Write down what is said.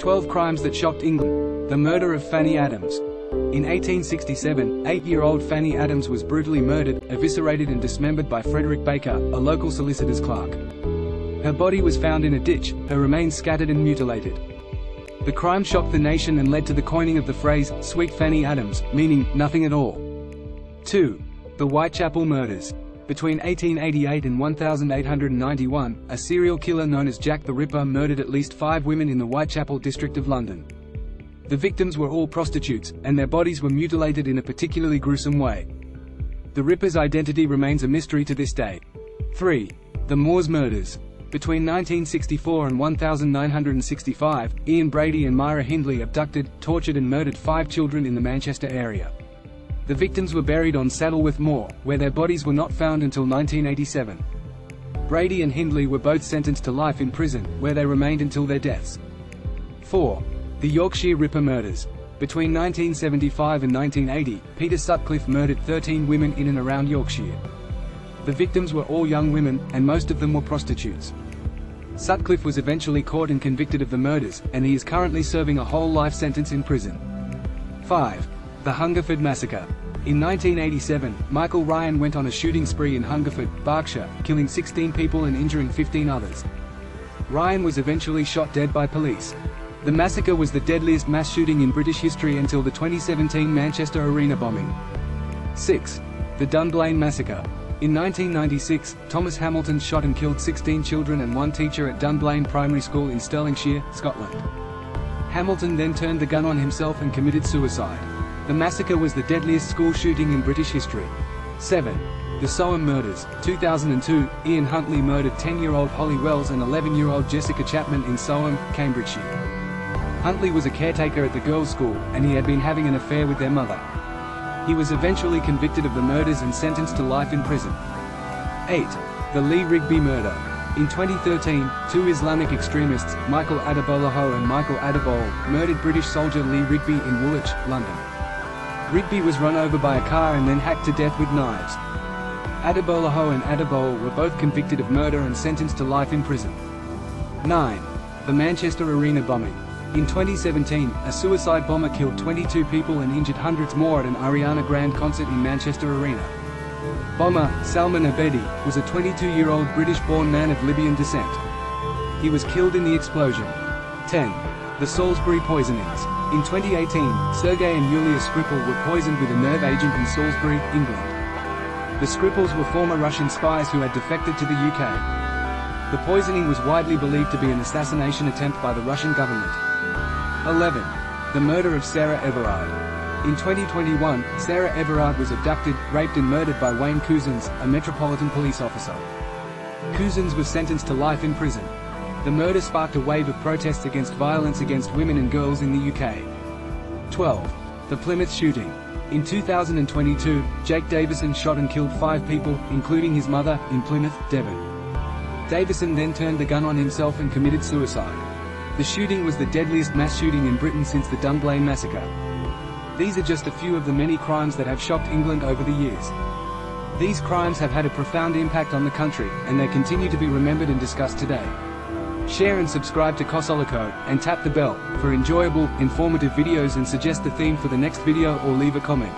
12 crimes that shocked England. The murder of Fanny Adams. In 1867, 8-year-old Fanny Adams was brutally murdered, eviscerated and dismembered by Frederick Baker, a local solicitor's clerk. Her body was found in a ditch, her remains scattered and mutilated. The crime shocked the nation and led to the coining of the phrase, "Sweet Fanny Adams," meaning, nothing at all. 2. The Whitechapel murders. Between 1888 and 1891, a serial killer known as Jack the Ripper murdered at least 5 women in the Whitechapel district of London. The victims were all prostitutes, and their bodies were mutilated in a particularly gruesome way. The Ripper's identity remains a mystery to this day. 3. The Moors murders. Between 1964 and 1965, Ian Brady and Myra Hindley abducted, tortured and murdered 5 children in the Manchester area. The victims were buried on Saddleworth Moor, where their bodies were not found until 1987. Brady and Hindley were both sentenced to life in prison, where they remained until their deaths. 4. The Yorkshire Ripper murders. Between 1975 and 1980, Peter Sutcliffe murdered 13 women in and around Yorkshire. The victims were all young women, and most of them were prostitutes. Sutcliffe was eventually caught and convicted of the murders, and he is currently serving a whole life sentence in prison. 5. The Hungerford Massacre. In 1987, Michael Ryan went on a shooting spree in Hungerford, Berkshire, killing 16 people and injuring 15 others. Ryan was eventually shot dead by police. The massacre was the deadliest mass shooting in British history until the 2017 Manchester Arena bombing. 6. The Dunblane Massacre. In 1996, Thomas Hamilton shot and killed 16 children and 1 teacher at Dunblane Primary School in Stirlingshire, Scotland. Hamilton then turned the gun on himself and committed suicide. The massacre was the deadliest school shooting in British history. 7. The Soham murders. 2002, Ian Huntley murdered 10-year-old Holly Wells and 11-year-old Jessica Chapman in Soham, Cambridgeshire. Huntley was a caretaker at the girls' school, and he had been having an affair with their mother. He was eventually convicted of the murders and sentenced to life in prison. 8. The Lee Rigby murder. In 2013, 2 Islamic extremists, Michael Adebolaho and Michael Adebole, murdered British soldier Lee Rigby in Woolwich, London. Rigby was run over by a car and then hacked to death with knives. Adebolaho and Adebole were both convicted of murder and sentenced to life in prison. 9. The Manchester Arena bombing. In 2017, a suicide bomber killed 22 people and injured hundreds more at an Ariana Grande concert in Manchester Arena. Bomber, Salman Abedi, was a 22-year-old British-born man of Libyan descent. He was killed in the explosion. 10. The Salisbury poisonings. In 2018, Sergei and Yulia Skripal were poisoned with a nerve agent in Salisbury, England. The Skripals were former Russian spies who had defected to the UK. The poisoning was widely believed to be an assassination attempt by the Russian government. 11. The murder of Sarah Everard. In 2021, Sarah Everard was abducted, raped and murdered by Wayne Couzens, a Metropolitan Police officer. Couzens was sentenced to life in prison. The murder sparked a wave of protests against violence against women and girls in the UK. 12. The Plymouth shooting. In 2022, Jake Davison shot and killed 5 people, including his mother, in Plymouth, Devon. Davison then turned the gun on himself and committed suicide. The shooting was the deadliest mass shooting in Britain since the Dunblane massacre. These are just a few of the many crimes that have shocked England over the years. These crimes have had a profound impact on the country, and they continue to be remembered and discussed today. Share and subscribe to Kosoliko, and tap the bell, for enjoyable, informative videos, and suggest the theme for the next video or leave a comment.